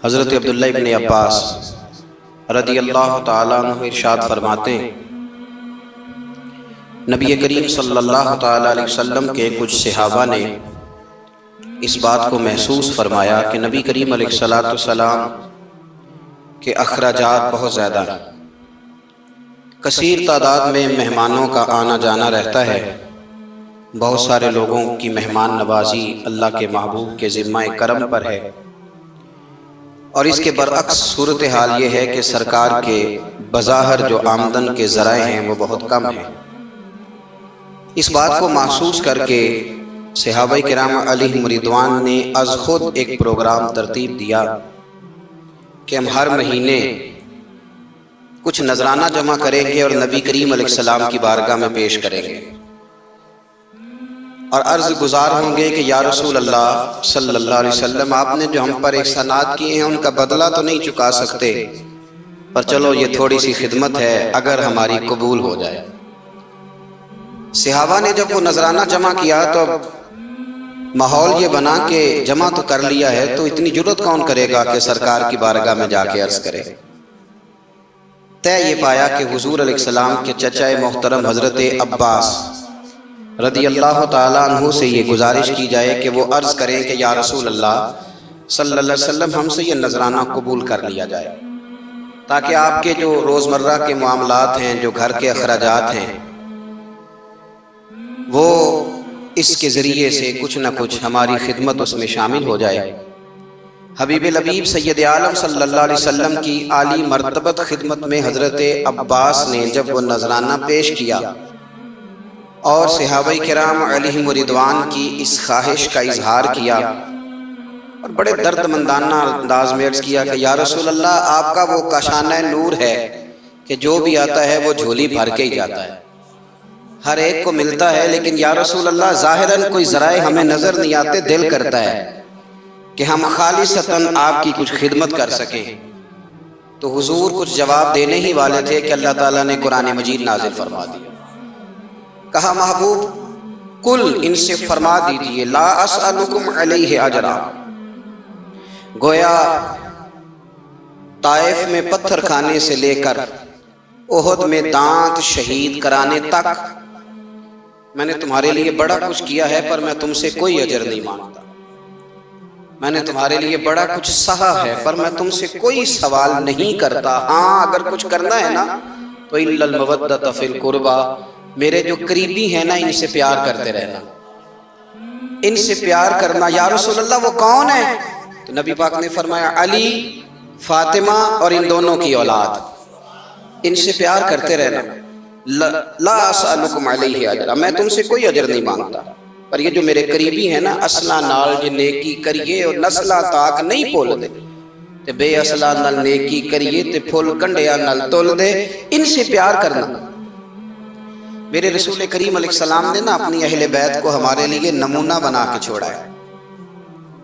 حضرت عبداللہ ابن عباس رضی اللہ تعالیٰ عنہ ارشاد فرماتے ہیں، نبی کریم صلی اللہ تعالیٰ علیہ وسلم کے کچھ صحابہ نے اس بات کو محسوس فرمایا کہ نبی کریم علیہ السلام کے اخراجات بہت زیادہ ہیں، کثیر تعداد میں مہمانوں کا آنا جانا رہتا ہے، بہت سارے لوگوں کی مہمان نوازی اللہ کے محبوب کے ذمہ کرم پر ہے، اور اس کے برعکس صورتحال یہ ہے کہ سرکار کے بظاہر جو آمدن کے ذرائع ہیں وہ بہت کم ہیں۔ اس بات کو محسوس کر کے صحابہ کرام علیہم رضوان نے از خود ایک پروگرام ترتیب دیا کہ ہم ہر مہینے کچھ نذرانہ جمع کریں گے اور نبی کریم علیہ السلام کی بارگاہ میں پیش کریں گے، اور عرض گزار ہوں گے کہ یا رسول اللہ صلی اللہ علیہ وسلم، آپ نے جو ہم پر احسانات کیے ہیں ان کا بدلہ تو نہیں چکا سکتے، پر چلو یہ تھوڑی سی خدمت ہے اگر ہماری قبول ہو جائے۔ صحابہ نے جب وہ نذرانہ جمع کیا تو ماحول یہ بنا کہ جمع تو کر لیا ہے تو اتنی جرت کون کرے گا کہ سرکار کی بارگاہ میں جا کے عرض کرے۔ طے یہ پایا کہ حضور علیہ السلام کے چچا محترم حضرت عباس رضی اللہ تعالیٰ عنہ سے یہ گزارش کی جائے کہ وہ عرض کریں کہ یا رسول اللہ صلی اللہ علیہ وسلم، ہم سے یہ نذرانہ قبول کر لیا جائے، تاکہ آپ کے جو روزمرہ کے معاملات ہیں، جو گھر کے اخراجات ہیں، وہ اس کے ذریعے سے کچھ نہ کچھ ہماری خدمت اس میں شامل ہو جائے۔ حبیب لبیب سید عالم صلی اللہ علیہ وسلم کی عالی مرتبت خدمت میں حضرت عباس نے جب وہ نذرانہ پیش کیا اور صحابہ کرام علیہم رضوان کی اس خواہش کا اظہار کیا اور بڑے درد مندانہ انداز میں عرض کیا کہ یا رسول اللہ، آپ کا وہ کاشانہ نور ہے کہ جو بھی آتا ہے وہ جھولی بھر کے ہی جاتا ہے، ہر ایک کو ملتا ہے، لیکن یا رسول اللہ ظاہراً کوئی ذرائع ہمیں نظر نہیں آتے، دل کرتا ہے کہ ہم خالصتاً آپ کی کچھ خدمت کر سکیں۔ تو حضور کچھ جواب دینے ہی والے تھے کہ اللہ تعالیٰ نے قرآن مجید نازل فرما دیا۔ کہا محبوب کل ان سے فرما دیجئے لا اسألکم علیہ اجرا، گویا طائف میں پتھر کھانے سے لے کر احد میں دانت شہید کرانے تک میں نے تمہارے لیے بڑا کچھ کیا ہے، پر میں تم سے کوئی اجر نہیں مانگتا۔ میں نے تمہارے لیے بڑا کچھ سہا ہے، پر میں تم سے کوئی سوال نہیں کرتا۔ ہاں اگر کچھ کرنا ہے نا تو الا المودۃ فی القربى، میرے جو قریبی ہیں نا ان سے پیار کرتے رہنا، ان سے پیار کرنا۔ یا رسول اللہ وہ کون ہے؟ تو نبی پاک نے فرمایا علی، فاطمہ اور ان دونوں کی اولاد، ان سے پیار کرتے رہنا۔ لا اسألکم علیہ اجرا، میں تم سے کوئی اجر نہیں مانگتا، پر یہ جو میرے قریبی ہیں نا، اصلہ نال جو نیکی کریے اور نسلہ تاک نہیں پول دے، تے بے اصلہ نال نیکی کریے تے پھول کنڈیا نال تول دے، ان سے پیار کرنا۔ میرے رسول کریم علیہ السلام نے نا اپنی اہل بیت کو ہمارے لیے نمونہ بنا کے چھوڑا ہے۔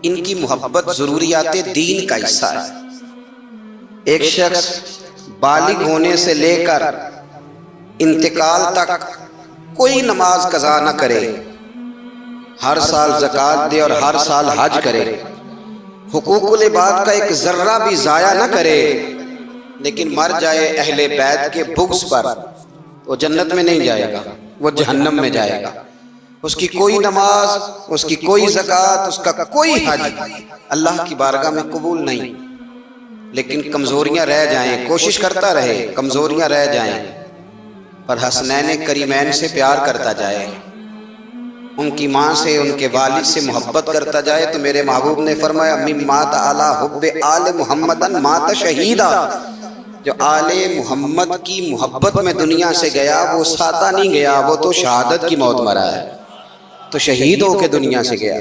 ان کی محبت ضروریات دین کا حصہ ہے۔ ایک شخص بالغ ہونے سے لے کر انتقال تک کوئی نماز قضا نہ کرے، ہر سال زکوٰۃ دے اور ہر سال حج کرے، حقوق العباد کا ایک ذرہ بھی ضائع نہ کرے، لیکن مر جائے اہل بیت کے بغض پر، وہ جنت میں نہیں جائے گا، وہ جہنم میں جائے گا۔ اس کی کوئی نماز، اس کی کوئی زکوٰۃ، اس کا کوئی حج اللہ کی بارگاہ میں قبول نہیں، لیکن کمزوریاں رہ جائیں، کوشش کرتا رہے، کمزوریاں رہ جائیں، پر حسنین کریمین سے پیار کرتا جائے، ان کی ماں سے، ان کے والد سے محبت کرتا جائے۔ تو میرے محبوب نے فرمایا من مات علی حب آل محمد مات شہیدا، جو آل محمد کی محبت میں دنیا سے گیا وہ سادہ نہیں گیا، وہ تو شہادت کی موت مرا ہے، تو شہید ہو کے دنیا سے گیا۔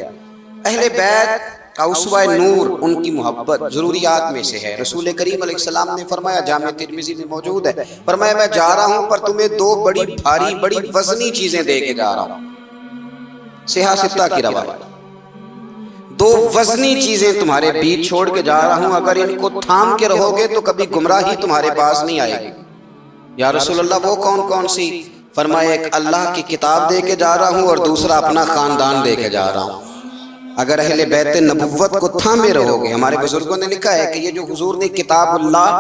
اہل بیت کا اسوہ نور ان کی محبت ضروریات میں سے ہے۔ رسول کریم علیہ السلام نے فرمایا، جامع ترمذی میں موجود ہے، فرمایا میں جا رہا ہوں پر تمہیں دو بڑی بھاری بڑی وزنی چیزیں دے کے جا رہا ہوں، صحیح ستہ کی روایت، دو وزنی چیزیں تمہارے بیچ چھوڑ کے جا رہا ہوں، اگر ان کو تھام کے رہو گے تو کبھی گمراہی تمہارے پاس نہیں آئے گی۔ یا رسول اللہ وہ کون کون سی؟ فرمایا ایک اللہ کی کتاب دے کے جا رہا ہوں اور دوسرا اپنا خاندان دے کے جا رہا ہوں۔ اگر اہل بیت نبوت کو تھامے رہو گے، ہمارے بزرگوں نے لکھا ہے کہ یہ جو حضور نے کتاب اللہ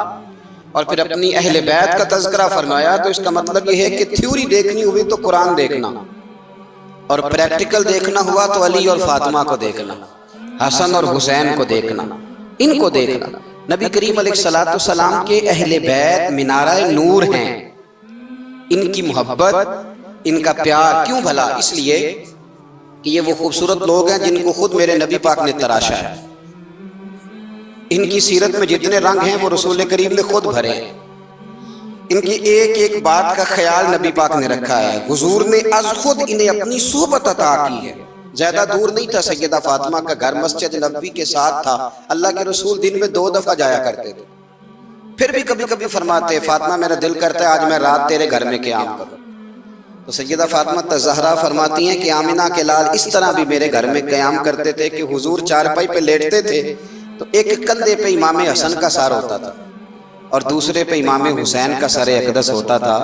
اور پھر اپنی اہل بیت کا تذکرہ فرمایا، تو اس کا مطلب یہ ہے کہ تھیوری دیکھنی ہوئی تو قرآن دیکھنا، اور پریکٹیکل دیکھنا ہوا تو علی اور فاطمہ کو دیکھنا، حسن اور حسین کو دیکھنا، ان کو دیکھنا۔ نبی کریم علیہ السلام کے اہل بیت منارہ نور ہیں، ان کی محبت، ان کا پیار کیوں بھلا؟ اس لیے کہ یہ وہ خوبصورت لوگ ہیں جن کو خود میرے نبی پاک نے تراشا ہے۔ ان کی سیرت میں جتنے رنگ ہیں وہ رسول کریم نے خود بھرے ہیں۔ ان کی ایک ایک بات کا خیال نبی پاک نے رکھا ہے۔ حضور نے از خود انہیں اپنی صحبت عطا کی ہے۔ زیادہ دور نہیں تھا سیدہ فاطمہ کا گھر، مسجد نبوی کے ساتھ تھا۔ اللہ کے رسول دن میں 2 دفعہ جایا کرتے تھے۔ پھر بھی کبھی کبھی فرماتے، فاطمہ میرا دل کرتا ہے آج میں رات تیرے گھر میں قیام کروں۔ تو سیدہ فاطمہ الزہرا فرماتی ہیں کہ آمنہ کے لال اس طرح بھی میرے گھر میں قیام کرتے تھے کہ حضور چارپائی پہ لیٹتے تھے تو ایک کندھے پہ امام حسن کا سر ہوتا تھا اور دوسرے پہ امام حسین کا سر اقدس ہوتا تھا،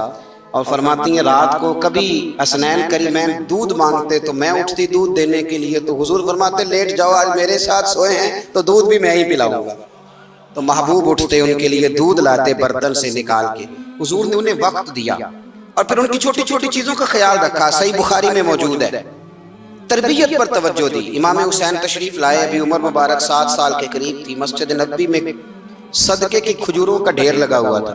اور فرماتی ہیں رات کو کبھی حسنین کریمین دودھ مانگتے تو میں اٹھتی دودھ دینے کے لیے، تو حضور فرماتے لیٹ جاؤ آج میرے ساتھ سوئے ہیں تو دودھ بھی میں ہی پلاؤں گا۔ تو محبوب اٹھتے ان کے لیے دودھ لاتے برتن سے نکال کے۔ حضور نے انہیں وقت دیا اور پھر ان کی چھوٹی چھوٹی چیزوں کا خیال رکھا۔ صحیح بخاری میں موجود ہے، تربیت پر توجہ دی۔ امام حسین تشریف لائے، ابھی عمر مبارک 7 سال کے قریب تھی۔ مسجد نبوی میں صدقے کی کھجوروں کا ڈھیر لگا ہوا تھا۔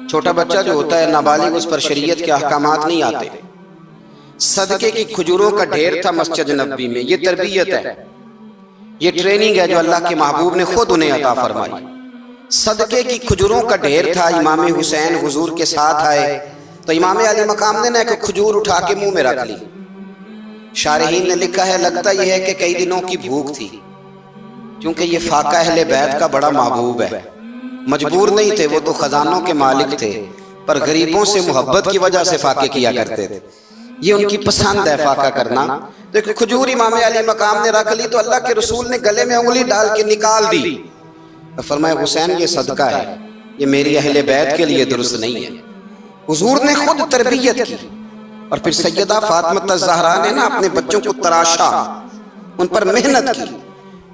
چھوٹا بچہ جو ہوتا ہے نابالغ، اس پر شریعت کے احکامات نہیں آتے۔ صدقے کی کھجوروں کا ڈھیر تھا مسجد نبوی میں۔ یہ تربیت ہے، یہ ٹریننگ ہے جو اللہ کے محبوب نے خود انہیں عطا فرمائی۔ صدقے کی کھجوروں کا ڈھیر تھا۔ امام حسین حضور کے ساتھ آئے تو امام علی مقام نے ایک کھجور اٹھا کے منہ میں رکھ لی۔ شارحین نے لکھا ہے لگتا یہ ہے کہ کئی دنوں کی بھوک تھی، کیونکہ یہ فاقہ اہل بیت کا بڑا محبوب ہے۔ مجبور نہیں تھے، وہ تو خزانوں کے مالک تھے، پر غریبوں سے محبت کی وجہ سے فاقے کیا کرتے تھے۔ یہ ان کی پسند ہے فاقہ کرنا۔ تو ایک کھجور امام علی مقام نے رکھ لی تو اللہ کے رسول نے گلے میں انگلی ڈال کے نکال دی۔ فرمایا حسین یہ صدقہ ہے، یہ میری اہل بیت کے لیے درست نہیں ہے۔ حضور نے خود تربیت کی، اور پھر سیدہ فاطمہ الزہرا نے اپنے بچوں کو تراشا، ان پر محنت کی۔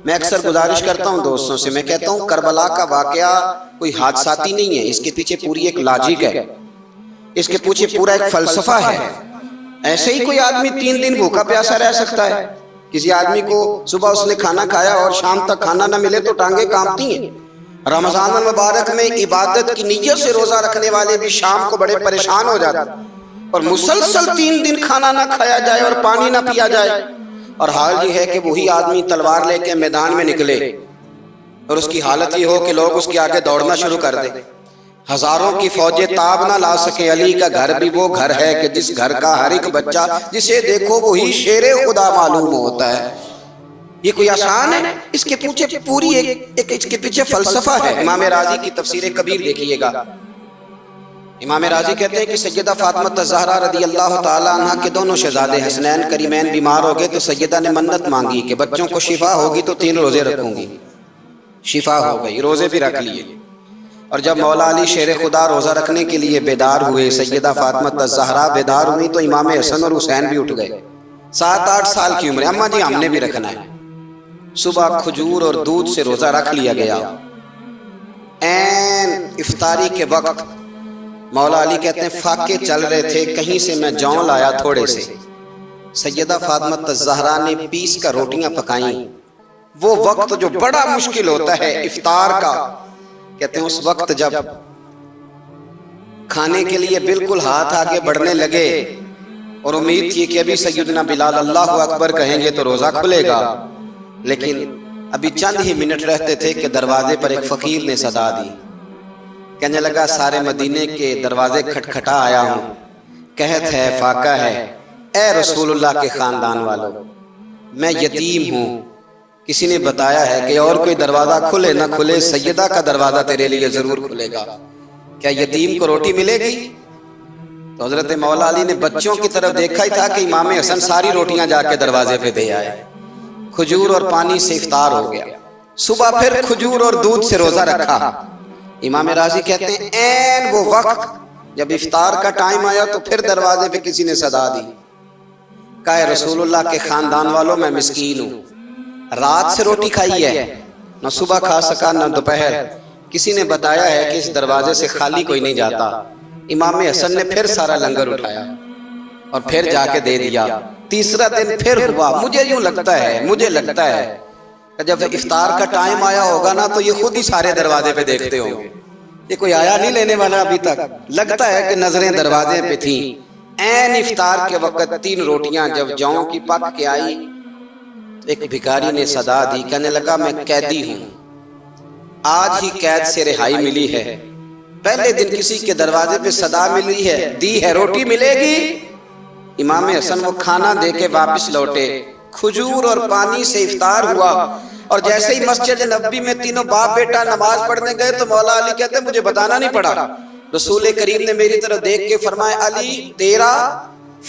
میں اکثر گزارش کرتا ہوں دوستوں سے، میں کہتا ہوں کربلا کا واقعہ کوئی حادثاتی نہیں ہے، اس کے پیچھے پوری ایک لاجک ہے، اس کے پیچھے پورا ایک فلسفہ ہے۔ ایسے ہی کوئی آدمی 3 دن بھوکا پیاسا رہ سکتا ہے؟ کسی آدمی کو صبح اس نے کھانا کھایا اور شام تک کھانا نہ ملے تو ٹانگیں کانپتی ہیں۔ رمضان المبارک میں عبادت کی نیت سے روزہ رکھنے والے بھی شام کو بڑے پریشان ہو جاتے ہیں، اور مسلسل 3 دن کھانا نہ کھایا جائے اور پانی نہ پیا جائے، اور حال یہ ہے کہ وہی آدمی تلوار لے کے میدان میں نکلے اور اس کی حالت یہ ہو کہ لوگ اس کے آگے دوڑنا شروع کر دیں۔ ہزاروں کی فوجیں تاب نہ لا سکے۔ علی کا گھر بھی وہ گھر ہے کہ جس گھر کا ہر ایک بچہ جسے دیکھو وہی شیر خدا معلوم ہوتا ہے۔ یہ کوئی آسان ہے؟ اس کے پیچھے پوری اس کے پیچھے فلسفہ ہے۔ امام راضی کی تفسیر کبیر دیکھیے گا۔ امام راضی کہتے ہیں کہ سیدہ فاطمہ الزہرا رضی اللہ تعالی عنہ کے دونوں شہزادے حسنین کریمین بیمار ہو گئے تو سیدہ نے منت مانگی کہ بچوں کو شفا ہوگی تو 3 روزے رکھوں گی۔ شفا ہو گئی، روزے بھی رکھ لیے۔ اور جب مولا علی شیر خدا روزہ رکھنے کے لیے بیدار ہوئے، سیدہ فاطمہ الزہرا بیدار ہوئی تو امام حسن اور حسین بھی اٹھ گئے۔ 7-8 سال کی عمر، اماں جی ہم نے بھی رکھنا ہے۔ صبح کھجور اور دودھ سے روزہ رکھ لیا گیا۔ عین افطاری کے وقت مولا علی کہتے ہیں فاقے چل رہے تھے، کہیں سے میں جون لایا تھوڑے سے۔ سیدہ فاطمہ الزہرا نے پیس کر روٹیاں پکائیں۔ وہ وقت جو بڑا مشکل ہوتا ہے افطار کا، کہتے ہیں اس وقت جب کھانے کے لیے بالکل ہاتھ آگے بڑھنے لگے اور امید تھی کہ ابھی سیدنا بلال اللہ اکبر کہیں گے تو روزہ کھلے گا، لیکن ابھی چند ہی منٹ رہتے تھے کہ دروازے پر ایک فقیر نے صدا دی۔ کہنے لگا سارے مدینے کے دروازے کھٹکھٹا آیا ہوں، قحط ہے، فاقہ ہے، اے رسول اللہ کے خاندان والوں، میں یتیم ہوں، کسی نے بتایا ہے کہ اور کوئی دروازہ کھلے نہ کھلے سیدہ کا دروازہ تیرے لیے ضرور کھلے گا، کیا یتیم کو روٹی ملے گی؟ تو حضرت مولا علی نے بچوں کی طرف دیکھا ہی تھا کہ امام حسن ساری روٹیاں جا کے دروازے پہ دے آئے۔ کھجور اور پانی سے افطار ہو گیا۔ صبح پھر کھجور اور دودھ سے روزہ رکھا۔ امام راضی کہتے ہیں عین وہ وقت جب افطار کا ٹائم آیا تو پھر دروازے پہ کسی نے صدا دی۔ کہا ہے رسول اللہ کے خاندان والوں میں مسکین ہوں، رات سے روٹی کھائی ہے، نہ صبح کھا سکا نہ دوپہر، کسی نے بتایا ہے کہ اس دروازے سے خالی کوئی نہیں جاتا۔ امام حسن نے پھر سارا لنگر اٹھایا اور پھر جا کے دے دیا۔ تیسرا دن پھر ہوا، مجھے لگتا ہے کہ جب افطار کا ٹائم آیا ہوگا نا تو یہ خود ہی سارے دروازے پہ دیکھتے ہوں گے، یہ کوئی آیا نہیں لینے والا ابھی تک۔ لگتا ہے کہ نظریں دروازے پہ تھیں۔ عین افطار کے وقت 3 روٹیاں جب جاؤں کی پک کے آئی، ایک بھکاری نے صدا دی، کہنے لگا میں قیدی ہوں، آج ہی قید سے رہائی ملی ہے، پہلے دن کسی کے دروازے پہ صدا ملی ہے، دی ہے روٹی ملے گی۔ امام حسن وہ کھانا دے کے واپس لوٹے، کھجور اور پانی سے افطار ہوا، اور جیسے ہی مسجد نبوی میں تینوں باپ بیٹا نماز پڑھنے گئے تو مولا علی کہتے ہیں مجھے بتانا نہیں پڑا، رسول کریم نے میری طرف دیکھ کے فرمایا علی تیرا،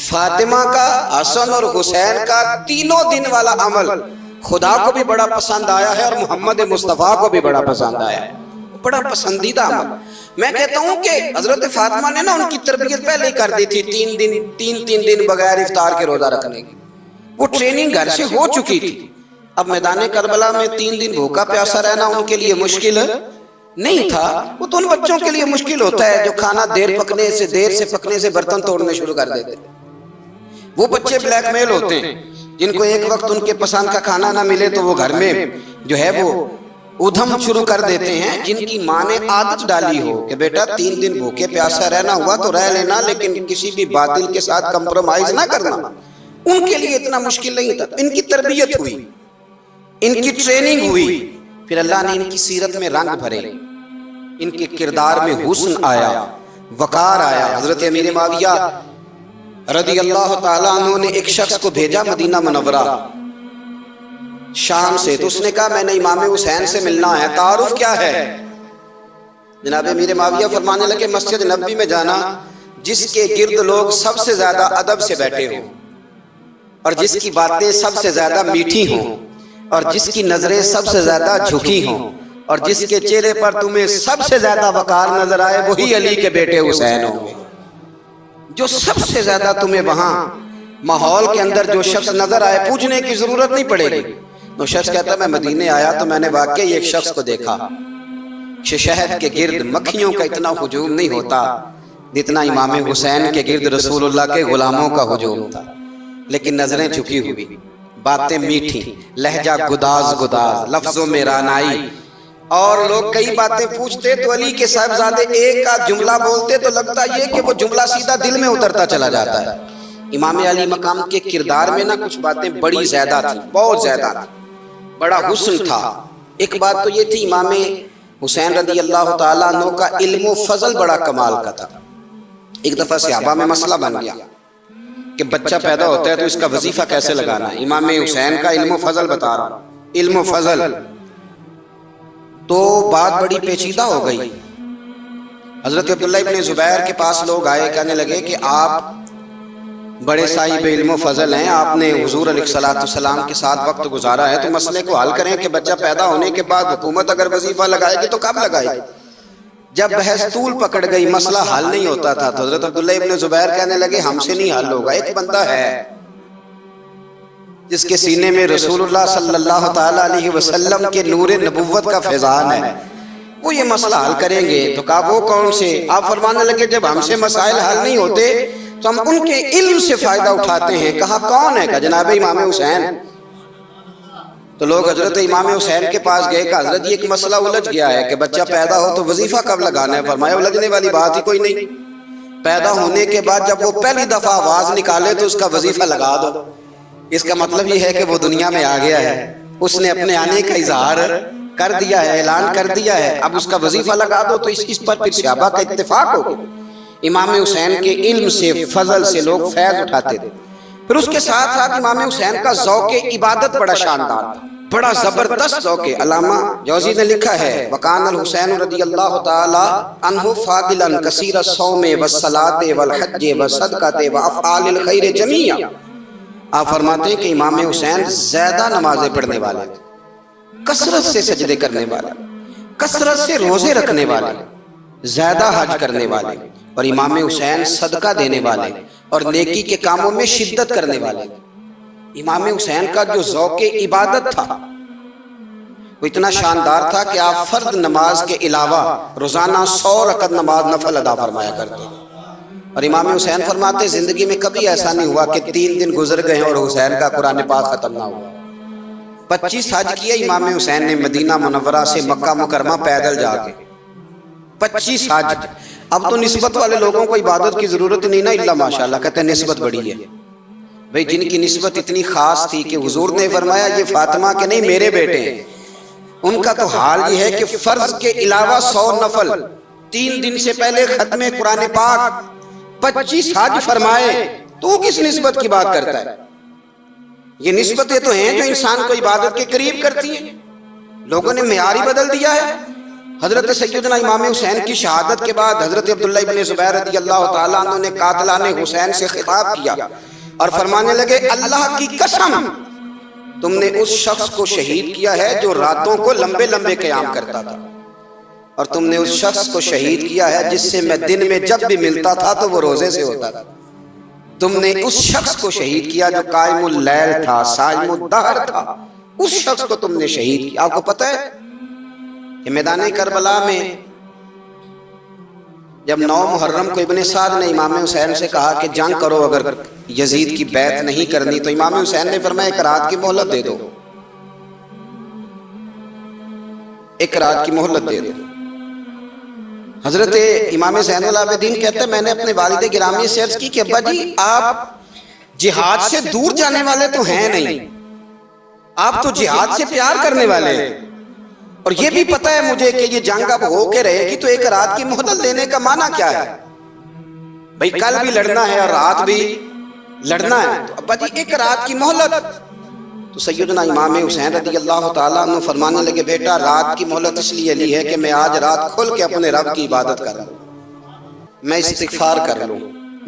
فاطمہ کا، حسن اور حسین کا 3 دن والا عمل خدا کو بھی بڑا پسند آیا ہے اور محمد مصطفیٰ کو بھی بڑا پسند آیا ہے، بڑا پسندیدہ عمل۔ میں کہتا ہوں کہ حضرت فاطمہ نے نا ان کی تربیت پہلے ہی کر دی تھی، 3 دن بغیر افطار کے روزہ رکھنے کی، وہ ٹریننگ گھر سے ہو چکی تھی۔ اب میدان کربلا میں 3 دن بھوکا پیاسا رہنا ان کے لیے مشکل نہیں تھا، وہ تو ان بچوں کے لیے مشکل ہوتا ہے جو کھانا دیر سے پکنے سے برتن توڑنے شروع کر دیتے۔ وہ بچے بلیک میل ہوتے ہیں جن کو ایک وقت ان کے پسند کا کھانا نہ ملے تو وہ گھر میں جو ہے وہ ادھم شروع کر دیتے ہیں، جن کی ماں نے عادت ڈالی ہو کہ بیٹا 3 دن بھوکے پیاسا رہنا ہوا تو رہ لینا، لیکن کسی بھی باطل کے ساتھ کمپرومائز نہ کرنا، ان کے لیے اتنا مشکل نہیں تھا۔ ان کی تربیت ہوئی، ان کی ٹریننگ ہوئی، پھر اللہ نے ان کی سیرت میں رنگ بھرے، ان کے کردار میں حسن آیا، وقار آیا۔ حضرت امیر معاویہ رضی اللہ تعالیٰ عنہ نے ایک شخص کو بھیجا مدینہ منورہ شام سے، تو اس نے کہا میں نے امام حسین سے ملنا ہے، تعارف کیا ہے؟ جناب امیر معاویہ فرمانے لگے مسجد نبوی میں جانا جس کے گرد لوگ سب سے زیادہ ادب سے بیٹھے ہوں، اور جس کی باتیں سب سے زیادہ میٹھی ہوں، اور جس کی نظریں سب سے زیادہ جھکی ہوں، اور جس کے چہرے پر تمہیں سب سے زیادہ وقار نظر آئے وہی علی کے بیٹے حسین ہوں گے۔ جو سب سے زیادہ تمہیں وہاں ماحول کے اندر جو شخص نظر آئے پوچھنے کی ضرورت نہیں پڑے گی۔ وہ شخص کہتا میں مدینے آیا تو میں نے واقعی ایک شخص کو دیکھا، شہد کے گرد مکھیوں کا اتنا ہجوم نہیں ہوتا جتنا امام حسین کے گرد رسول اللہ کے غلاموں کا ہجوم تھا، لیکن نظریں جھکی ہوئی، باتیں میٹھی، لہجہ گداز لفظوں میں رانائی، اور لوگ کئی باتیں پوچھتے تو علی کے صاحبزادے ایک کا جملہ بولتے تو لگتا یہ کہ وہ جملہ سیدھا دل میں اترتا چلا جاتا ہے۔ امام علی مقام کے کردار میں نا کچھ باتیں بڑی زیادہ تھیں، بہت زیادہ تھیں، بڑا حسن تھا۔ ایک بات تو یہ تھی امام حسین رضی اللہ تعالیٰ عنہ کا علم و فضل بڑا کمال کا تھا۔ ایک دفعہ صحابہ میں مسئلہ بن گیا کہ بچہ پیدا ہوتا ہے تو اس کا وظیفہ کیسے لگانا ہے۔ امام حسین کا علم و فضل بتا رہا ہوں، علم و فضل، تو بات بڑی پیچیدہ ہو گئی۔ حضرت عبداللہ ابن زبیر کے پاس لوگ آئے، کہنے لگے کہ آپ بڑے صاحب علم و فضل ہیں، آپ نے حضور علیہ السلام کے ساتھ وقت گزارا ہے، تو مسئلے کو حل کریں کہ بچہ پیدا ہونے کے بعد حکومت اگر وظیفہ لگائے گی تو کب لگائے گی؟ جب بحث طول پکڑ گئی، مسئلہ حل نہیں ہوتا تھا، تو حضرت عبداللہ ابن زبیر کہنے لگے ہم سے نہیں حل ہوگا، ایک بندہ ہے جس کے سینے میں رسول اللہ صلی اللہ تعالیٰ علیہ وسلم کے نور نبوت کا فیضان ہے، وہ یہ مسئلہ حل کریں گے۔ تو کہا وہ کون سے؟ آپ فرمانے لگے جب ہم سے مسائل حل نہیں ہوتے تو ہم ان کے علم سے فائدہ اٹھاتے ہیں۔ کہا کون ہے؟ کہا جناب امام حسین۔ تو لوگ حضرت امام حسین کے پاس گئے کہ حضرت یہ ایک مسئلہ الجھ گیا ہے کہ بچہ پیدا ہو تو وظیفہ کب لگانا ہے؟ فرمایا الجھنے والی بات ہی کوئی نہیں، پیدا ہونے کے بعد جب وہ پہلی دفعہ آواز نکالے تو اس کا وظیفہ لگا دو۔ اس کا مطلب یہ ہے کہ وہ دنیا میں آ گیا ہے، اس نے اپنے آنے کا اظہار کر دیا ہے، اعلان کر دیا ہے، اب اس کا وظیفہ لگا دو۔ تو اس پر پھر صحابہ کا اتفاق ہو گیا۔ امام حسین کے علم سے، فضل سے لوگ فیض اٹھاتے تھے۔ پھر اس کے ساتھ ساتھ امام حسین کا ذوق عبادت بڑا شاندار تھا، بڑا زبردست ذوق۔ علامہ جوزی نے لکھا ہے وکان الحسین رضی اللہ تعالی عنہ فاضلا کثیر الصوم والصلاۃ والحج والصدقۃ وافعال الخیر جمیعا۔ آپ فرماتے ہیں کہ امام حسین زیادہ نمازیں پڑھنے والے تھے، کثرت سے سجدے کرنے والے، کثرت سے روزے رکھنے والے، زیادہ حج کرنے والے، اور امام حسین صدقہ دینے والے اور نیکی کے کاموں میں شدت کرنے والے۔ امام حسین کا جو ذوق عبادت تھا وہ اتنا شاندار تھا کہ آپ فرض نماز کے علاوہ روزانہ 100 رکعت نماز نفل ادا فرمایا کرتے. اور امام حسین فرماتے زندگی میں کبھی ایسا نہیں ہوا کہ 3 دن گزر گئے اور حسین کا قرآن پاک ختم نہ ہوا. 25 حج کیا امام حسین نے مدینہ منورہ سے مکہ مکرمہ پیدل جا کے. 25 حج. اب تو نسبت والے لوگوں کو عبادت کی ضرورت نہیں نا، الا ماشاءاللہ کہتے ہیں نسبت بڑی ہے. بھئی جن کی نسبت اتنی خاص تھی کہ حضور نے فرمایا یہ فاطمہ کے نہیں میرے بیٹے ہیں، ان کا تو حال یہ ہے کہ فرض کے علاوہ 100 نفل 3 دن سے پہلے ختم قرآن پاک 25 حج فرمائے. تو کس نسبت کی بات کرتا ہے؟ یہ نسبتیں تو ہیں جو انسان کو عبادت کے قریب کرتی ہیں. لوگوں نے معیار ہی بدل دیا ہے. حضرت سیدنا امام حسین کی شہادت کے بعد حضرت عبداللہ ابن زبیر رضی اللہ تعالیٰ عنہ نے قاتلان حسین سے خطاب کیا اور فرمانے لگے اللہ کی قسم تم نے اس شخص کو شہید کیا ہے جو راتوں کو لمبے لمبے قیام کرتا تھا، اور تم نے اس شخص کو شہید کیا ہے جس سے میں دن میں جب بھی ملتا تھا تو وہ روزے سے ہوتا تھا. تم نے اس شخص کو شہید کیا جو قائم اللیل تھا، صائم الدہر تھا. اس شخص کو تم نے شہید کیا. آپ کو پتہ ہے کہ میدان کربلا میں جب 9 محرم کو ابن سعد نے امام حسین سے کہا کہ جنگ کرو اگر یزید کی بیعت نہیں کرنی، تو امام حسین نے فرمایا 1 رات کی مہلت دے دو، 1 رات کی مہلت دے دو. حضرت امام زین العابدین کہتے ہیں میں نے اپنے والد گرامی سے عرض کی کہ ابا جی آپ جہاد سے دور جانے والے تو ہیں نہیں، آپ تو جہاد سے پیار کرنے والے ہیں، اور یہ بھی پتہ ہے مجھے کہ یہ جنگ اب ہو کے رہے گی، تو 1 رات کی مہلت دینے کا معنی کیا ہے؟ بھئی کل بھی لڑنا ہے اور رات بھی لڑنا ہے، تو ابا جی 1 رات کی مہلت. تو سیدنا امام حسین رضی اللہ تعالیٰ عنہ فرمانے لگے بیٹا رات کی مہلت اس لیے لی ہے کہ میں آج رات کھل کے اپنے رب کی عبادت کروں، میں استغفار کر لوں،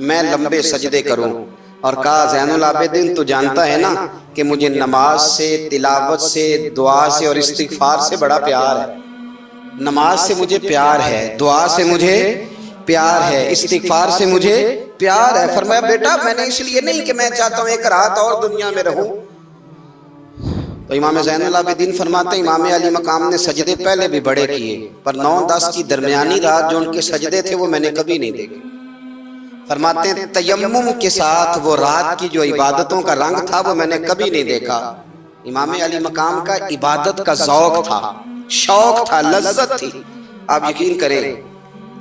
میں لمبے سجدے کروں. اور کہا زین العابدین تو جانتا ہے نا کہ مجھے نماز سے، تلاوت سے، دعا سے اور استغفار سے بڑا پیار ہے. نماز سے مجھے پیار ہے، دعا سے مجھے پیار ہے، استغفار سے مجھے پیار ہے. فرمایا بیٹا میں نے اس لیے نہیں کہ میں چاہتا ہوں 1 رات اور دنیا میں رہوں. تو امام زین العابدین فرماتے ہیں امام علی مقام نے سجدے پہلے بھی بڑے کیے، پر 9-10 کی درمیانی رات جو ان کے سجدے تھے وہ میں نے کبھی نہیں دیکھے. فرماتے ہیں تیمم کے ساتھ وہ رات کی جو عبادتوں کا رنگ تھا وہ میں نے کبھی نہیں دیکھا. امام علی مقام کا عبادت کا ذوق تھا، شوق تھا، لذت تھی. آپ یقین کریں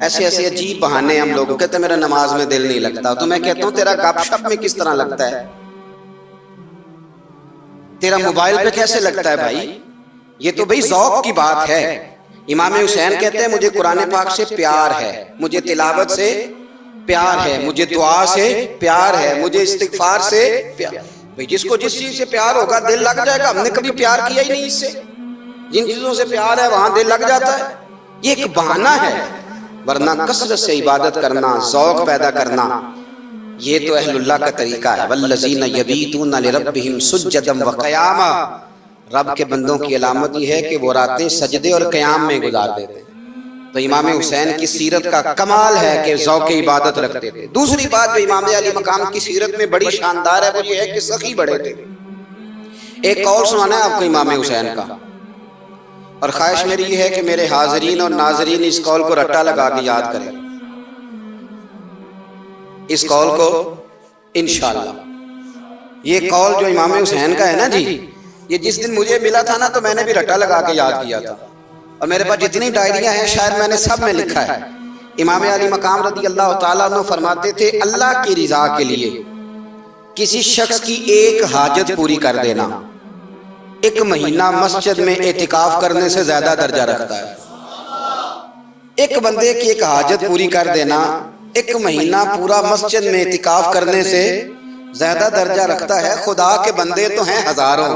ایسے ایسے عجیب بہانے ہم لوگ کہتے ہیں میرا نماز میں دل نہیں لگتا، تو میں کہتا ہوں تیرا گپ شپ میں کس طرح لگتا ہے، تیرا موبائل پہ کیسے لگتا ہے بھائی؟ یہ تو بھائی ذوق کی بات ہے. امام حسین کہتے ہیں مجھے قرآن پاک سے پیار ہے، مجھے تلاوت سے پیار ہے، مجھے دعا سے پیار ہے، مجھے استغفار سے پیار. بھائی جس کو جس چیز سے پیار ہوگا دل لگ جائے گا. ہم نے کبھی پیار کیا ہی نہیں اس سے. جن چیزوں سے پیار ہے وہاں دل لگ جاتا ہے. یہ ایک بہانہ ہے، ورنہ کثرت سے عبادت کرنا، ذوق پیدا کرنا یہ تو اہل اللہ کا طریقہ ہے. والذین یبیتون لربہم سجدا وقیاما. رب کے بندوں کی علامت یہ ہے کہ وہ راتیں سجدے اور قیام میں گزار دیتے ہیں. تو امام حسین کی سیرت کا کمال ہے کہ ذوق عبادت رکھتے تھے. دوسری بات جو امام علی مقام کی سیرت میں بڑی شاندار ہے وہ یہ ہے کہ سخی بڑے تھے. ایک قول سنانا ہے آپ کو امام حسین کا، اور خواہش میری یہ ہے کہ میرے حاضرین اور ناظرین اس قول کو رٹا لگا کے یاد کریں، اس قول کو انشاءاللہ. یہ قول جو امام حسین کا ہے نا جی، یہ جس دن مجھے ملا تھا نا تو میں نے بھی رٹا لگا کے یاد کیا تھا، اور میرے پاس جتنی ڈائریاں ہیں شاید میں نے سب میں لکھا ہے. امام علی مقام رضی اللہ تعالیٰ عنہ فرماتے تھے اللہ کی رضا کے لیے کسی شخص کی ایک حاجت پوری کر دینا 1 مہینہ مسجد میں اعتکاف کرنے سے زیادہ درجہ رکھتا ہے. ایک بندے کی ایک حاجت پوری کر دینا 1 مہینہ پورا مسجد میں اعتکاف کرنے سے زیادہ درجہ رکھتا ہے. خدا کے بندے تو ہیں ہزاروں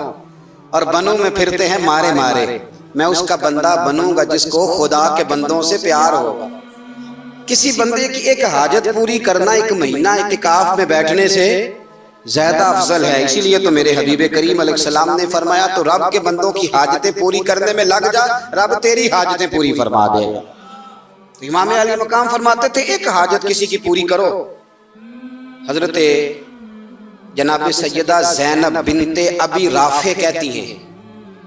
اور بنوں میں پھرتے ہیں مارے مارے. میں اس کا بندہ بنوں گا جس کو خدا کے بندوں سے پیار ہوگا. کسی بندے کی ایک حاجت پوری کرنا 1 مہینہ اعتکاف میں بیٹھنے سے زیادہ افضل ہے. اسی لیے تو میرے حبیب کریم علیہ السلام نے فرمایا تو رب کے بندوں کی حاجتیں پوری کرنے میں لگ جا، رب تیری حاجتیں پوری فرما دے گا. امام علی مقام فرماتے تھے ایک حاجت کسی کی پوری کرو. حضرت جناب سیدہ زینب بنت ابی رافع کہتی ہیں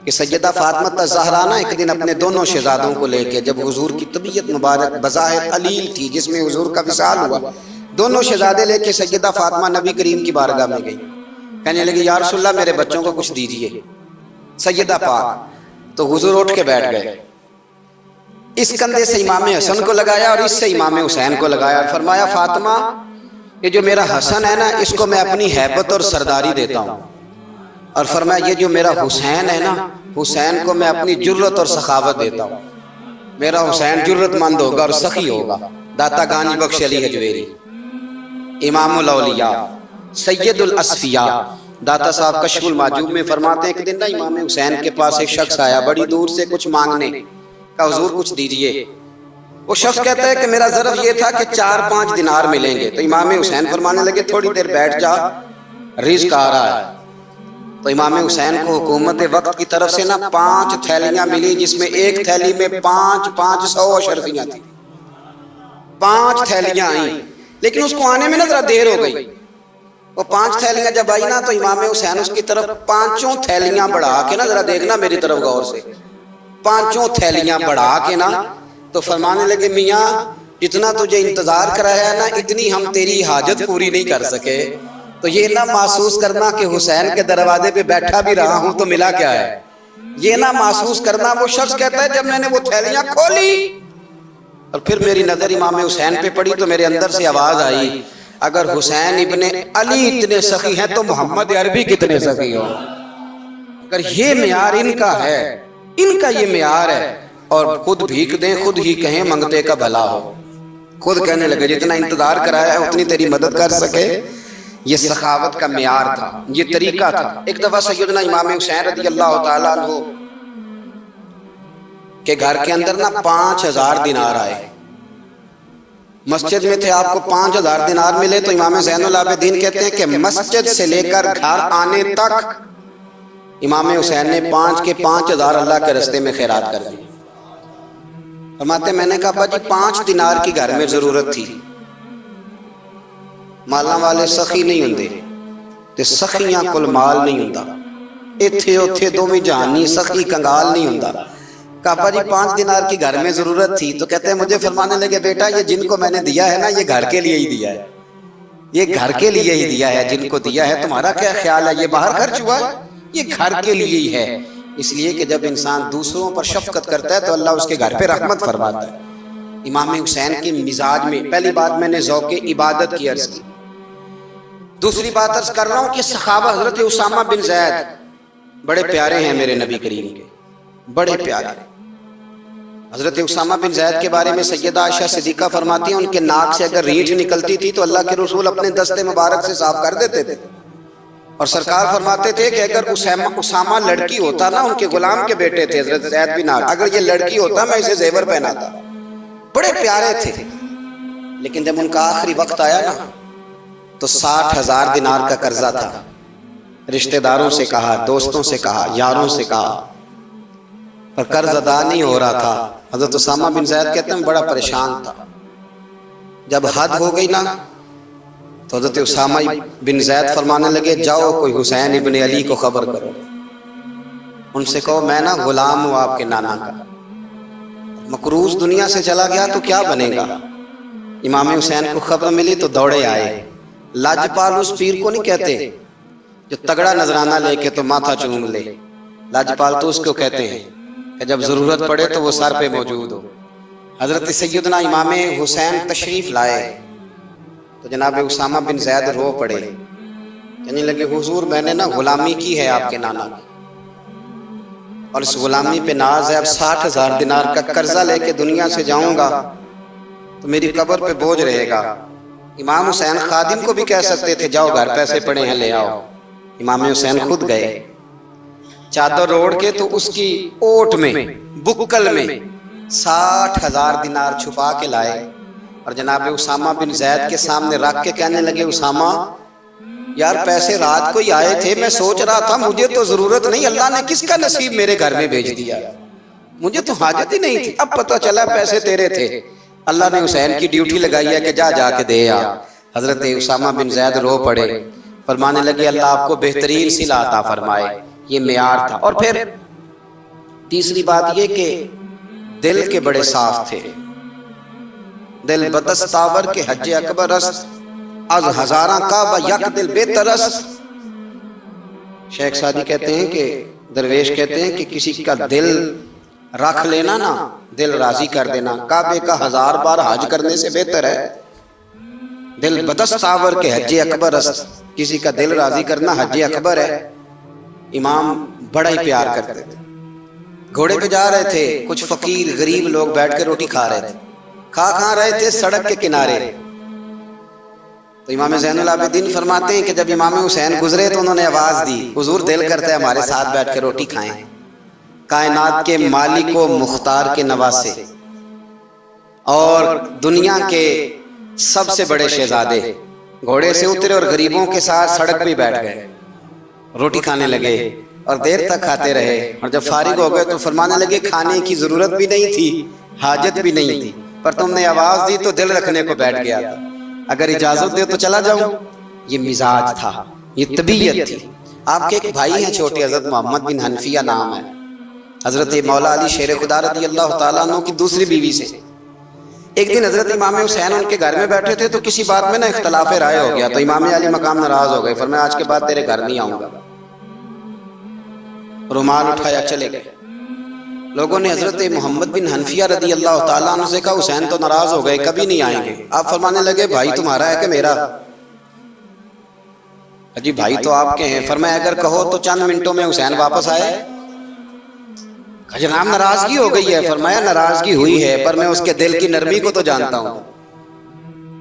کہ سیدہ فاطمہ الزہرا نا ایک دن اپنے دونوں شہزادوں کو لے کے، جب حضور کی طبیعت مبارک بظاہر علیل تھی جس میں حضور کا وصال ہوا، دونوں شہزادے لے کے سیدہ فاطمہ نبی کریم کی بارگاہ میں گئی، کہنے لگی یا رسول اللہ میرے بچوں کو کچھ دیجئے سیدہ پاک۔ تو حضور اٹھ کے بیٹھ گئے، اس کندھے سے امام حسن کو لگایا اور اس سے امام حسین کو لگایا اور فرمایا فاطمہ یہ جو میرا حسن ہے نا اس کو میں اپنی ہیبت اور سرداری دیتا ہوں، اور فرمایا یہ جو میرا حسین ہے نا حسین کو میں اپنی جرت اور سخاوت دیتا ہوں، میرا حسین جرت مند ہوگا اور سخی ہوگا۔ داتا گانی بخش علی حجویری، امام الاولیاء، سید الاصفیاء، داتا صاحب کشف المحجوب میں فرماتے ہیں ایک دن نا امام حسین کے پاس ایک شخص آیا بڑی دور سے کچھ مانگنے کا، حضور کچھ دیجئے۔ وہ شخص کہتا ہے کہ میرا ظرف یہ تھا کہ 4-5 دینار ملیں گے، تو امام حسین فرمانے لگے تھوڑی دیر بیٹھ جا، رزق آ رہا ہے۔ تو امام حسین کو حکومت وقت کی طرف سے نا 5 تھیلیاں ملی، جس میں ایک تھیلی میں 500 اشرفیاں تھیں، 5 تھیلیاں آئیں، لیکن اس کو آنے میں نا ذرا دیر ہو گئی۔ وہ 5 تھیلیاں جب آئی نا تو امام حسین اس کی طرف 5 تھیلیاں بڑھا کے نا، ذرا دیکھنا میری طرف غور سے، 5 تھیلیاں بڑھا کے نا تو فرمانے لگے میاں جتنا تجھے انتظار کرایا ہے نا اتنی ہم تیری حاجت پوری نہیں کر سکے، تو یہ نہ محسوس کرنا کہ حسین کے دروازے پہ بیٹھا بھی رہا ہوں تو ملا کیا ہے، یہ نہ محسوس کرنا۔ وہ شخص کہتا ہے جب میں نے وہ تھیلیاں کھولی اور پھر میری نظر امام حسین پہ پڑی تو میرے اندر سے آواز آئی اگر حسین ابن علی اتنے سخی ہیں تو محمد عربی کتنے سخی ہو۔ اگر یہ معیار ان کا ہے، ان کا یہ معیار ہے، اور خود بھیک دیں خود ہی کہیں منگتے کا بھلا ہو، خود کہنے لگے جتنا انتظار کرایا ہے اتنی تیری مدد کر سکے۔ یہ سخاوت کا معیار تھا، یہ طریقہ تھا۔ ایک دفعہ سیدنا امام حسین رضی اللہ تعالیٰ عنہ کہ گھر کے اندر نا 5000 دینار آئے، مسجد میں تھے، آپ کو 5000 دینار ملے، تو امام زین العابدین کہتے ہیں کہ مسجد سے لے کر گھر آنے تک امام حسین نے 5 کے 5000 اللہ کے رستے میں خیرات کر دی۔ فرماتے میں نے کہا ابا جی 5 دینار کی گھر میں ضرورت تھی، مالاں والے سخی نہیں ہوندے تے سخیاں کل مال نہیں ہوندا، ایتھے اوتھے دوویں جہانی سخی کنگال نہیں ہوندا۔ کہا جی 5 دینار کی گھر میں ضرورت تھی، تو کہتے ہیں مجھے فرمانے لگے بیٹا یہ جن کو میں نے دیا ہے نا یہ گھر کے لیے ہی دیا ہے، یہ گھر کے لیے ہی دیا ہے، جن کو دیا ہے تمہارا کیا خیال ہے، یہ باہر خرچ ہوا ہے، یہ گھر کے لیے ہی ہے۔ اس لیے کہ جب انسان دوسروں پر شفقت کرتا ہے تو اللہ اس کے گھر پہ رحمت فرماتا ہے۔ امام حسین کے مزاج میں پہلی بات میں نے ذوق عبادت کی عرض کی، دوسری بات عرض کر رہا ہوں کہ صحابہ حضرت اسامہ بن زید بڑے پیارے ہیں میرے نبی کریم کے، بڑے پیارے۔ حضرت اسامہ بن زید کے بارے میں سیدہ عائشہ صدیقہ فرماتی ہیں ان کے ناک سے اگر ریچھ نکلتی تھی تو اللہ کے رسول اپنے دستے مبارک سے صاف کر دیتے تھے، اور سرکار فرماتے تھے کہ اگر اسامہ لڑکی ہوتا نا، ان کے غلام کے بیٹے تھے حضرت زید بن عامر، اگر یہ لڑکی ہوتا میں اسے زیور پہناتا۔ بڑے پیارے تھے، لیکن جب ان کا آخری وقت آیا نا تو 60,000 دینار کا قرضہ تھا، رشتہ داروں سے کہا، دوستوں سے کہا، یاروں سے کہا، پر قرض ادا نہیں ہو رہا تھا۔ حضرت اسامہ بن زید کہتے ہیں بڑا پریشان تھا۔ جب حد ہو گئی نا تو حضرت اسامہ بن زید فرمانے لگے جاؤ کوئی حسین ابن علی کو خبر کرو، ان سے کہو میں نا غلام ہوں آپ کے نانا کا، مقروض دنیا سے چلا گیا تو کیا بنے گا۔ امام حسین کو خبر ملی تو دوڑے آئے۔ لاجپال اس پیر کو نہیں کہتے جو تگڑا نذرانہ لے کے تو ماتھا چوم لے، لاجپال تو اس کو کہتے ہیں کہ جب ضرورت پڑے تو وہ سر پہ موجود ہو۔ حضرت سیدنا امام حسین تشریف لائے تو جناب اسامہ بن زید رو پڑے، کہنے لگے حضور میں نے نا غلامی کی ہے آپ کے نانا کی، اور اس غلامی پہ ناز ہے، اب 60,000 دینار کا قرضہ لے کے دنیا سے جاؤں گا تو میری قبر پہ بوجھ رہے گا۔ امام حسین خادم کو بھی کہہ سکتے تھے جاؤ گھر پیسے پڑے ہیں لے آؤ، امام حسین خود گئے، چادر اوڑھ کے تو اس کی اوٹ میں بکل میں 60,000 دینار چھپا کے لائے، اور جناب اسامہ بن زید کے سامنے رکھ کے کہنے لگے اسامہ یار پیسے رات کو ہی آئے تھے، میں سوچ رہا تھا مجھے تو ضرورت نہیں، اللہ نے کس کا نصیب میرے گھر میں بھیج دیا، مجھے تو حاجت ہی نہیں تھی، اب پتہ چلا پیسے تیرے تھے، اللہ نے حسین کی ڈیوٹی لگائی ہے کہ جا کے دے آ۔ حضرت اسامہ بن زید رو پڑے، فرمانے لگے اللہ آپ کو بہترین صلہ عطا فرمائے، یہ معیار تھا۔ اور پھر تیسری بات یہ کہ دل کے بڑے صاف تھے، دل بدستاور کے حج اکبر است، از ہزاراں کعبہ یک دل بہتر است۔ شیخ سعدی کہتے ہیں کہ درویش کہتے ہیں کہ کسی کا دل رکھ لینا نا، دل راضی کر دینا، کعبے کا 1000 بار حج کرنے سے بہتر ہے۔ دل بدستاور کے حج اکبر است، کسی کا دل راضی کرنا حج اکبر ہے۔ امام بڑا ہی پیار کرتے تھے۔ گھوڑے پہ جا رہے تھے، کچھ فقیر غریب لوگ بیٹھ کے روٹی کھا رہے تھے، کھا رہے تھے سڑک کے کنارے۔ تو امام زین العابدین فرماتے ہیں کہ جب امام حسین گزرے تو انہوں نے آواز دی، حضور دل کرتا ہے ہمارے ساتھ بیٹھ کے روٹی کھائیں۔ کائنات کے مالک و مختار کے نواسے اور دنیا کے سب سے بڑے شہزادے گھوڑے سے اترے اور غریبوں کے ساتھ سڑک پہ بیٹھ گئے، روٹی کھانے لگے اور دیر تک کھاتے رہے۔ اور جب فارغ ہو گئے تو فرمانے لگے کھانے کی ضرورت بھی نہیں تھی، حاجت بھی نہیں تھی، پر تم نے آواز دی تو دل رکھنے کو بیٹھ گیا تھا، اگر اجازت دے تو چلا جاؤں۔ یہ مزاج تھا، یہ طبیعت تھی۔ آپ کے ایک بھائی ہیں چھوٹے، حضرت محمد بن حنفیہ نام ہے، حضرت مولا علی شیر خدا رضی اللہ تعالیٰ عنہ کی دوسری بیوی سے۔ ایک دن حضرت امام حسین ان کے گھر میں بیٹھے تھے تو کسی بات میں نا اختلاف رائے ہو گیا، تو امام علی مقام ناراض ہو گئے، فرمایا آج کے بعد تیرے گھر نہیں آؤں گا۔ رومال اٹھایا چلے گئے۔ لوگوں نے حضرت محمد بن حنفیہ رضی اللہ تعالیٰ عنہ سے کہا حسین تو ناراض ہو گئے، کبھی نہیں آئیں گے۔ آپ فرمانے لگے بھائی تمہارا ہے کہ میرا؟ جی بھائی تو آپ کے ہیں۔ فرمایا اگر کہو تو چند منٹوں میں حسین واپس آئے۔ جناب ناراضگی ہو گئی ہے۔ فرمایا ناراضگی ہوئی ہے پر میں اس کے دل کی نرمی کو تو جانتا ہوں،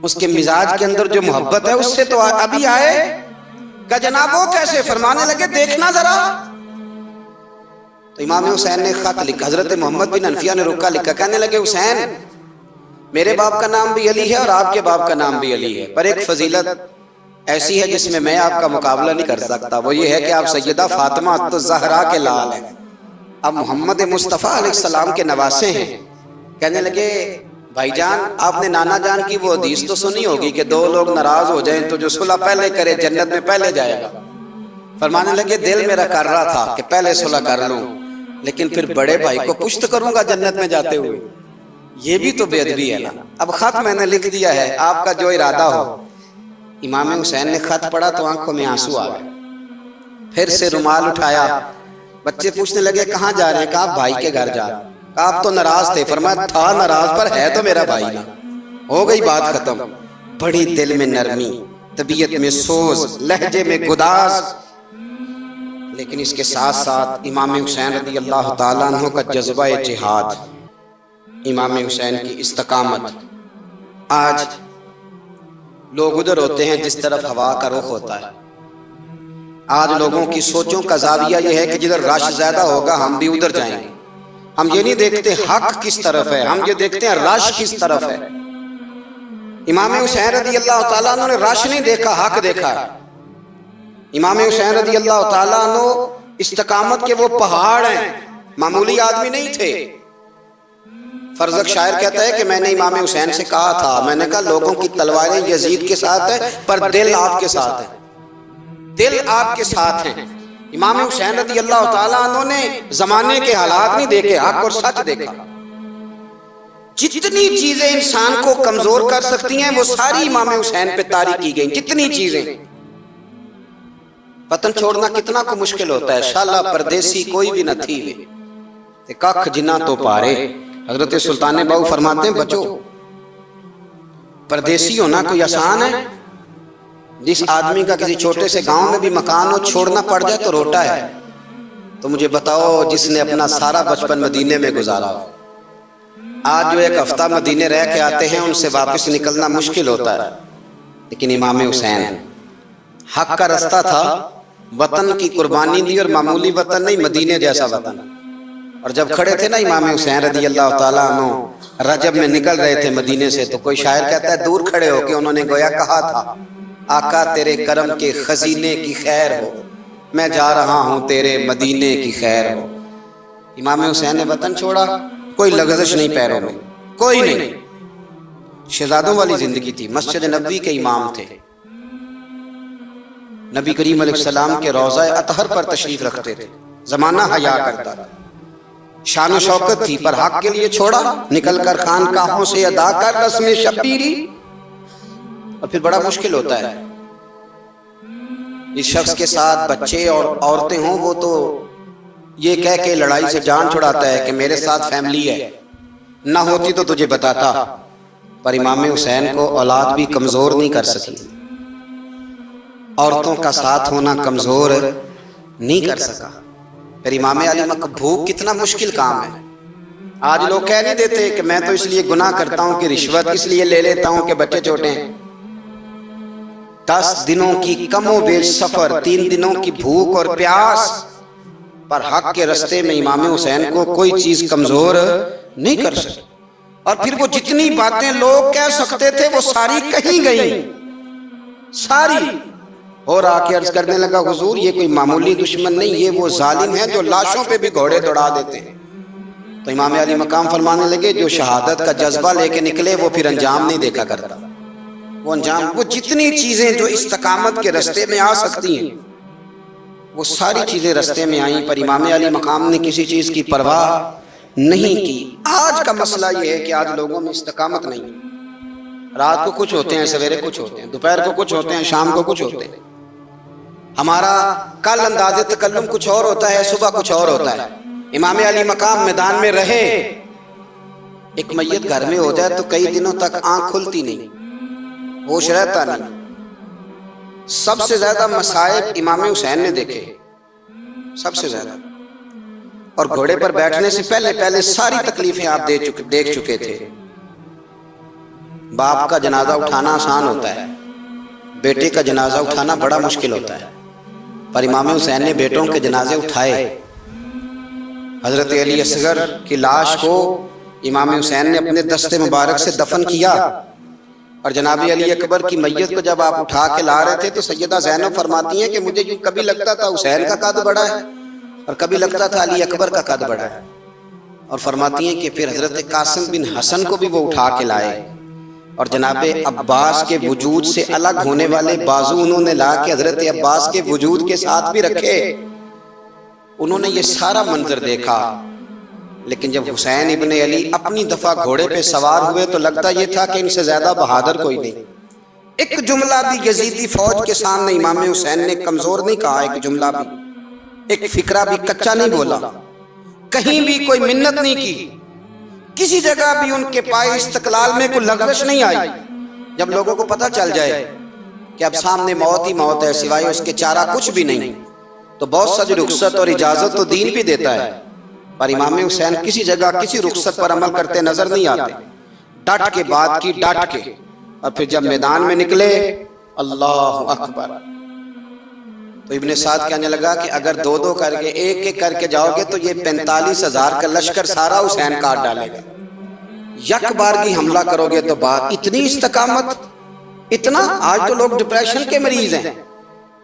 اس کے مزاج کے اندر جو محبت ہے اس سے تو ابھی آئے۔ کہ جناب وہ کیسے؟ فرمانے لگے دیکھنا ذرا۔ تو امام حسین نے خط لکھا، حضرت محمد بن حنفیہ نے رکا لکھا، کہنے لگے حسین میرے باپ کا نام بھی علی ہے اور آپ کے باپ کا نام بھی علی ہے، پر ایک فضیلت ایسی ہے جس میں آپ کا مقابلہ نہیں کر سکتا، وہ یہ ہے کہ آپ سیدہ فاطمہ الزہرا کے لال ہیں، آپ محمد مصطفیٰ علیہ السلام کے نواسے ہیں۔ کہنے لگے بھائی جان آپ نے نانا جان کی وہ حدیث تو سنی ہوگی کہ دو لوگ ناراض ہو جائیں تو جو صلح پہلے کرے جنت میں پہلے جائے گا۔ فرمانے لگے دل میرا کر رہا تھا کہ پہلے صلح کر لوں، لیکن پھر بڑے بھائی کو پشت کروں گا جنت میں جاتے ہوئے، یہ بھی تو بے ادبی ہے نا۔ اب خط میں نے لکھ دیا ہے، آپ کا جو ارادہ ہو۔ امام حسین نے خط پڑھا تو آنکھوں میں آنسو آ گئے، پھر سے رومال اٹھایا۔ بچے پوچھنے لگے کہاں جا رہے ہیں؟ کہا بھائی کے گھر جا رہے ہیں۔ کہا آپ تو ناراض تھے۔ فرمایا تھا ناراض پر ہے تو میرا بھائی نا، ہو گئی بات ختم۔ بڑی دل میں نرمی، طبیعت میں سوز، لہجے میں گداز، لیکن اس کے ساتھ ساتھ امام حسین رضی اللہ تعالیٰ عنہ کا جذبہ جہاد، امام حسین کی استقامت۔ آج لوگ ادھر ہوتے ہیں جس طرف ہوا کا رخ ہوتا ہے۔ آج لوگوں کی سوچوں کا زاویہ یہ ہے کہ جدھر رش زیادہ ہوگا ہم بھی ادھر جائیں گے۔ ہم یہ نہیں دیکھتے حق کس طرف ہے، ہم یہ دیکھتے ہیں رش کس طرف ہے۔ امام حسین رضی اللہ تعالیٰ عنہ نے رش نہیں دیکھا، حق دیکھا۔ امام حسین رضی اللہ تعالیٰ عنہ استقامت کے وہ پہاڑ ہیں، معمولی آدمی نہیں تھے۔ فرزق شاعر کہتا ہے کہ میں نے امام حسین سے کہا تھا، میں نے کہا لوگوں کی تلواریں یزید کے ساتھ ہیں پر دل آپ کے ساتھ ہیں، دل آپ کے ساتھ ہیں۔ امام حسین رضی اللہ تعالیٰ عنہ نے زمانے کے حالات نہیں دیکھے، حق اور سچ دیکھا۔ جتنی چیزیں انسان کو کمزور کر سکتی ہیں وہ ساری امام حسین پہ طاری کی گئیں، جتنی چیزیں۔ وطن چھوڑنا کتنا کو مشکل ہوتا ہے، شالا پردیسی کوئی بھی نہ تھی وے تے ککھ جنہ تو پارے۔ حضرت سلطان باؤ فرماتے ہیں بچو پردیسی ہونا کوئی آسان ہے؟ جس آدمی کا کسی چھوٹے سے گاؤں میں بھی مکان ہو چھوڑنا پڑ جائے تو روٹا ہے۔ تو مجھے بتاؤ جس نے اپنا سارا بچپن مدینے میں گزارا، آج جو ایک ہفتہ مدینے رہ کے آتے ہیں ان سے واپس نکلنا مشکل ہوتا ہے۔ لیکن امام حسین حق کا رستہ تھا، وطن کی قربانی دی، اور معمولی وطن نہیں، مدینے جیسا وطن۔ اور جب کھڑے تھے نا امام حسین رضی اللہ تعالیٰ عنہ رجب میں نکل رہے تھے مدینے سے، تو کوئی شاعر کہتا ہے دور کھڑے ہو کے انہوں نے گویا کہا تھا آقا تیرے کرم کے خزینے کی خیر ہو، میں جا رہا ہوں تیرے مدینے کی خیر ہو۔ امام حسین نے وطن چھوڑا، کوئی لغزش نہیں پیروں میں، کوئی نہیں۔ شہزادوں والی زندگی تھی، مسجد نبوی کے امام تھے، نبی کریم علیہ السلام کے روضہ اطہر پر تشریف رکھتے تھے، زمانہ حیا کرتا تھا، شان و شوکت تھی، پر حق کے لیے چھوڑا، نکل کر خانقاہوں سے ادا کر رسم شبیری، اور پھر بڑا مشکل ہوتا ہے۔ اس شخص کے ساتھ بچے اور عورتیں ہوں، وہ تو یہ کہہ کے لڑائی سے جان چھڑاتا ہے کہ میرے ساتھ فیملی ہے، نہ ہوتی تو تجھے بتاتا، پر امام حسین کو اولاد بھی کمزور نہیں کر سکی، عورتوں کا ساتھ ہونا کمزور نہیں کر سکا۔ پھر امام علی بھوک کتنا مشکل کام ہے۔ آج لوگ کہہ نہیں دیتے کہ میں تو اس لیے گناہ کرتا ہوں کہ رشوت اس لیے لے لیتا ہوں کہ بچے چھوٹے ہیں۔ 10 دنوں کی کم و بیش سفر، 3 دنوں کی بھوک اور پیاس، پر حق کے رستے میں امام حسین کو کوئی چیز کمزور نہیں کر سکی۔ اور پھر وہ جتنی باتیں لوگ کہہ سکتے تھے وہ ساری کہیں گئیں، ساری۔ اور آ کے عرض کرنے لگا حضور یہ کوئی معمولی دشمن نہیں، یہ وہ ظالم ہے جو لاشوں پہ بھی گھوڑے دوڑا دیتے ہیں۔ تو امام علی مقام فرمانے لگے جو شہادت کا جذبہ لے کے نکلے وہ پھر انجام نہیں دیکھا کرتا، وہ انجام، وہ جتنی چیزیں جو استقامت کے رستے میں آ سکتی ہیں وہ ساری چیزیں رستے میں آئیں، پر امام علی مقام نے کسی چیز کی پرواہ نہیں کی۔ آج کا مسئلہ یہ ہے کہ آج لوگوں میں استقامت نہیں ہے، رات کو کچھ ہوتے ہیں، سویرے کچھ ہوتے ہیں، دوپہر کو کچھ ہوتے ہیں، شام کو کچھ ہوتے ہیں۔ ہمارا کل انداز تکلم کچھ اور ہوتا ہے، صبح کچھ اور ہوتا ہے۔ امام علی مقام میدان میں رہے، ایک میت گھر میں ہو جائے تو کئی دنوں تک آنکھ کھلتی نہیں، ہوش رہتا نہیں۔ سب سے زیادہ مصائب امام حسین نے دیکھے، سب سے زیادہ، اور گھوڑے پر بیٹھنے سے پہلے ساری تکلیفیں آپ دیکھ چکے تھے۔ باپ کا جنازہ اٹھانا آسان ہوتا ہے، بیٹے کا جنازہ اٹھانا بڑا مشکل ہوتا ہے، پر امام حسین نے بیٹوں کے جنازے اٹھائے۔ حضرت علی اصغر کی لاش کو امام حسین نے اپنے دست مبارک سے دفن کیا، اور جناب علی اکبر کی میت کو جب آپ اٹھا کے لا رہے تھے تو سیدہ زینب فرماتی ہیں کہ مجھے کبھی لگتا تھا حسین کا قد بڑا ہے اور کبھی لگتا تھا علی اکبر کا قد بڑا ہے، اور فرماتی ہیں کہ پھر حضرت قاسم بن حسن کو بھی وہ اٹھا کے لائے، اور جناب عباس کے وجود سے الگ ہونے والے بازو انہوں نے لا کے حضرت عباس کے وجود کے ساتھ بھی رکھے۔ انہوں نے یہ سارا منظر دیکھا، لیکن جب حسین ابن علی اپنی دفعہ گھوڑے پہ سوار ہوئے تو لگتا یہ تھا کہ ان سے زیادہ بہادر کوئی نہیں۔ ایک جملہ بھی یزیدی فوج کے سامنے امام حسین نے کمزور نہیں کہا، ایک جملہ بھی، ایک فکرہ بھی کچا نہیں بولا، کہیں بھی کوئی منت نہیں کی، کسی جگہ بھی ان کے پائے استقلال میں کوئی لغزش نہیں آئی۔ جب لوگوں کو پتہ چل جائے کہ اب سامنے موت ہی موت ہے، سوائے اس کے چارہ کچھ بھی نہیں، تو بہت ساری رخصت اور اجازت تو دین بھی دیتا ہے، پر امام حسین کسی جگہ کسی رخصت پر عمل کرتے نظر نہیں آتے، ڈٹ کے بات کی، ڈٹ کے۔ اور پھر جب میدان میں نکلے، اللہ اکبر، تو ابن سعد کہنے لگا کہ اگر 2 کر کے، ایک کر کے جاؤ گے تو یہ 45,000 کا لشکر سارا حسین کاٹ ڈالے گا، یک بارگی حملہ کرو گے تو بات۔ اتنی استقامت، اتنا۔ آج تو لوگ ڈپریشن کے مریض ہیں،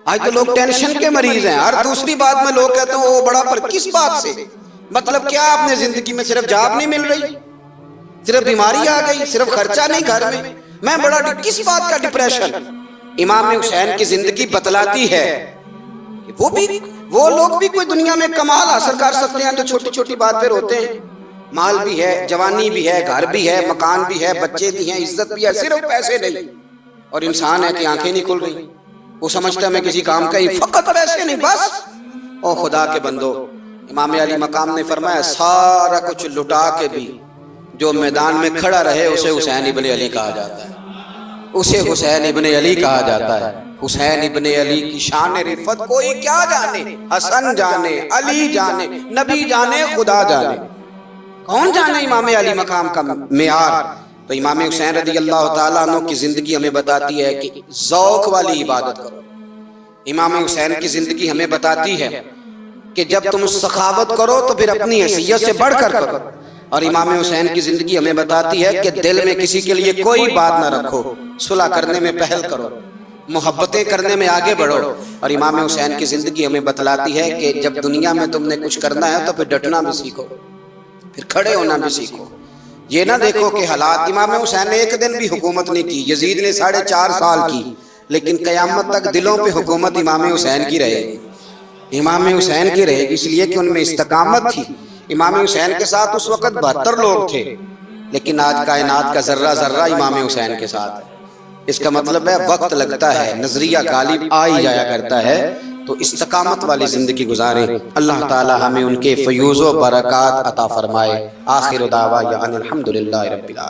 آج تو لوگ ٹینشن کے مریض ہیں، ہر دوسری بات میں لوگ کہتے ہیں وہ بڑا، پر کس بات سے؟ مطلب کیا آپ نے زندگی میں صرف جاب نہیں مل رہی، صرف بیماری آ گئی، صرف خرچہ نہیں گھر میں بڑا، کس بات کا ڈپریشن؟ امام حسین کی زندگی بتلاتی ہے کہ وہ لوگ بھی کوئی دنیا میں کمال حاصل کر سکتے ہیں جو چھوٹی چھوٹی بات پہ روتے ہیں۔ مال بھی ہے، جوانی بھی ہے، گھر بھی ہے، مکان بھی ہے، بچے بھی ہیں، عزت بھی ہے، صرف پیسے نہیں۔ اور انسان ہے کہ آنکھیں نہیں کھل رہی، وہ سمجھتا ہے میں کسی کام کا ہی، فقط پیسے نہیں بس۔ او خدا کے بندو، امام علی مقام نے فرمایا سارا کچھ لٹا کے بھی جو میدان میں کھڑا رہے اسے حسین ابن علی کہا جاتا ہے، اسے حسین ابن علی کہا جاتا ہے۔ حسین ابن علی کی شان رفت کوئی کیا جانے، حسن جانے، علی جانے، نبی جانے، خدا جانے، کون جانے امام علی مقام کا معیار۔ تو امام حسین رضی اللہ تعالیٰ عنہ کی زندگی ہمیں بتاتی ہے کہ ذوق والی عبادت کرو۔ امام حسین کی زندگی ہمیں بتاتی ہے کہ جب تم سخاوت کرو تو پھر اپنی حیثیت سے بڑھ کر کرو، اور امام حسین کی زندگی ہمیں بتاتی ہے کہ دل میں کسی کے لیے کوئی بات نہ رکھو، صلح کرنے میں پہل کرو، محبتیں کرنے میں آگے بڑھو۔ اور امام حسین کی زندگی ہمیں بتلاتی ہے کہ جب دنیا میں تم نے کچھ کرنا ہے تو پھر ڈٹنا بھی سیکھو، پھر کھڑے ہونا بھی سیکھو۔ یہ نہ دیکھو کہ حالات، امام حسین نے ایک دن بھی حکومت نہیں کی، یزید نے 4.5 سال کی، لیکن قیامت تک دلوں پہ حکومت امام حسین کی رہے گی، امام حسین کی رہے گی، اس لیے کہ ان میں استقامت تھی۔ امام حسین کے ساتھ اس وقت 72 لوگ تھے، لیکن آج کائنات کا ذرہ ذرہ امام حسین کے ساتھ ہے۔ اس کا مطلب ہے وقت لگتا ہے، نظریہ غالب آ ہی جایا کرتا ہے، تو استقامت والی زندگی گزاریں۔ اللہ تعالی ہمیں ان کے فیوز و برکات عطا فرمائے۔ آخر دعوانا ان الحمدللہ رب العالمین۔